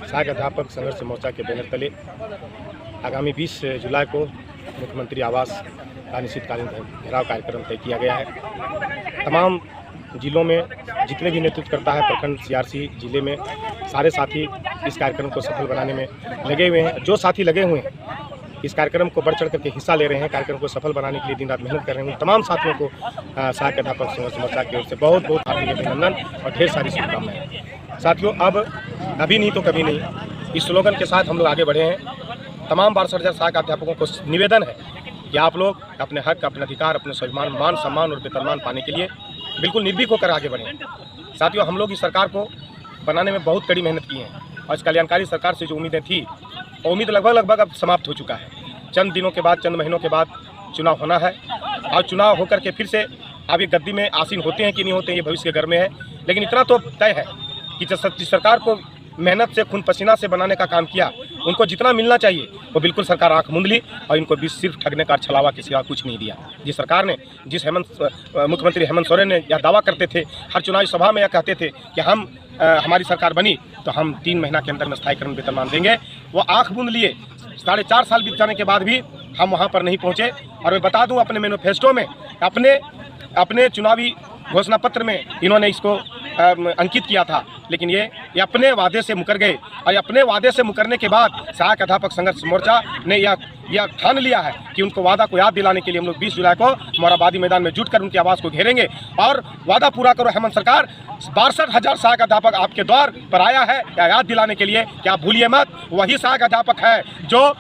सहायक अध्यापक संघर्ष मोर्चा के बैनर तले आगामी 20 जुलाई को मुख्यमंत्री आवास का अनिश्चितकालीन घेराव कार्यक्रम तय किया गया है। तमाम जिलों में जितने भी नेतृत्व करता है प्रखंड सीआरसी जिले में सारे साथी इस कार्यक्रम को सफल बनाने में लगे हुए हैं। जो साथी लगे हुए हैं इस कार्यक्रम को बढ़ चढ़ करके हिस्सा ले रहे हैं, कार्यक्रम को सफल बनाने के लिए दिन रात मेहनत कर रहे हैं। तमाम साथियों को सहायक अध्यापक संघर्ष मोर्चा की ओर से बहुत बहुत हार्दिक अभिनंदन और ढेर सारी शुभकामनाएं। साथियों, अब अभी नहीं तो कभी नहीं इस स्लोगन के साथ हम लोग आगे बढ़े हैं। तमाम 62,000 सहायक अध्यापकों को निवेदन है कि आप लोग अपने हक, अपने अधिकार, अपने स्वाभिमान, मान सम्मान और वेतनमान पाने के लिए बिल्कुल निर्भीक होकर आगे बढ़ें। साथियों, हम लोग इस सरकार को बनाने में बहुत कड़ी मेहनत की है और इस कल्याणकारी सरकार से जो उम्मीदें थी उम्मीद लगभग अब समाप्त हो चुका है। चंद दिनों के बाद, चंद महीनों के बाद चुनाव होना है और चुनाव होकर के फिर से अब ये गद्दी में आसीन होते हैं कि नहीं होते हैं ये भविष्य के घर में है। लेकिन इतना तो तय है कि जिस सरकार को मेहनत से, खून पसीना से बनाने का काम किया, उनको जितना मिलना चाहिए वो बिल्कुल सरकार आंख मूंद ली और इनको भी सिर्फ ठगने का छलावा के सिवा कुछ नहीं दिया। जिस सरकार ने, जिस मुख्यमंत्री हेमंत सोरेन ने यह दावा करते थे, हर चुनावी सभा में यह कहते थे कि हमारी सरकार बनी तो हम 3 महीना के अंदर में स्थायीकरण वेतनमान देंगे, वो आंख मूंद लिए। 4.5 साल बीत जाने के बाद भी हम वहाँ पर नहीं पहुँचे। और मैं बता दूँ, अपने मैनिफेस्टो में, अपने चुनावी घोषणा पत्र में इन्होंने इसको अंकित किया था, लेकिन ये अपने वादे से मुकर गए। और अपने वादे से मुकरने के बाद सहायक अध्यापक संघर्ष मोर्चा ने यह ठान लिया है कि उनको वादा को याद दिलाने के लिए हम लोग 20 जुलाई को मोराबादी मैदान में जुटकर उनकी आवाज़ को घेरेंगे और वादा पूरा करो हेमंत सरकार, 62,000 सहायक अध्यापक आपके द्वार पर आया है या याद दिलाने के लिए कि आप भूलिए मत, वही सहायक अध्यापक है जो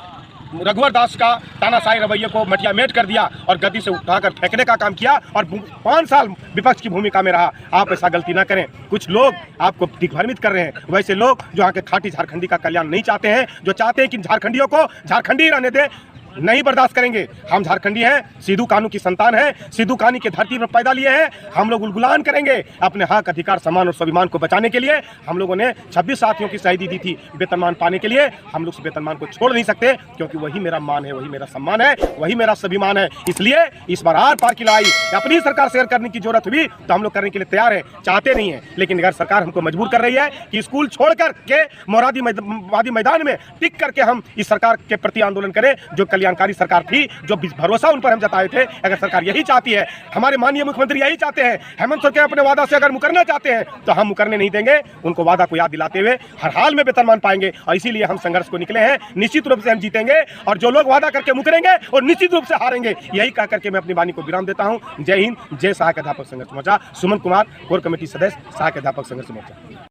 रघुवर दास का तानाशाही रवैये को मटियामेट कर दिया और गद्दी से उठाकर फेंकने का काम किया और 5 साल विपक्ष की भूमिका में रहा। आप ऐसा गलती ना करें। कुछ लोग आपको दिग्भ्रमित कर रहे हैं, वैसे लोग जो यहाँ के खाटी झारखंडी का कल्याण नहीं चाहते हैं, जो चाहते हैं कि झारखंडियों को झारखंडी रहने दे, नहीं बर्दाश्त करेंगे। हम झारखंडी हैं, सिद्धू कानू की संतान है, सिद्धू कानू की धरती पर पैदा लिए हैं। हम लोग उलगुलान करेंगे अपने हक, अधिकार, सम्मान और स्वाभिमान को बचाने के लिए। हम लोगों ने 26 साथियों की शहीदी दी थी वेतनमान पाने के लिए। हम लोग उस वेतनमान को छोड़ नहीं सकते, क्योंकि वही मेरा मान है, वही मेरा सम्मान है, वही मेरा स्वाभिमान है। इसलिए इस बार आर पार की लड़ाई अपनी सरकार से करने की जरूरत हुई तो हम लोग करने के लिए तैयार है, चाहते नहीं है। लेकिन अगर सरकार हमको मजबूर कर रही है कि स्कूल छोड़ करके मोराबादी मैदान में टिक करके हम इस सरकार के प्रति आंदोलन करें, जो कल्याणकारी सरकार थी, जो भरोसा उन पर हम जताए थे, अगर सरकार यही चाहती है, हमारे माननीय मुख्यमंत्री यही चाहते हैं, हेमंत सोरेन अपने वादा से अगर मुकरना चाहते हैं तो हम मुकरने नहीं देंगे। उनको वादा को याद दिलाते हुए हर हाल में वेतनमान पाएंगे और इसीलिए हम संघर्ष को निकले हैं। निश्चित रूप से हम जीतेंगे और जो लोग वादा करके मुकरेंगे और निश्चित रूप से हारेंगे। यही कह करके मैं अपनी वाणी को विराम देता हूं। जय हिंद, जय सहायक अध्यापक संघर्ष मोर्चा। सुमन कुमार, कोर कमेटी सदस्य, सहायक अध्यापक संघर्ष मोर्चा।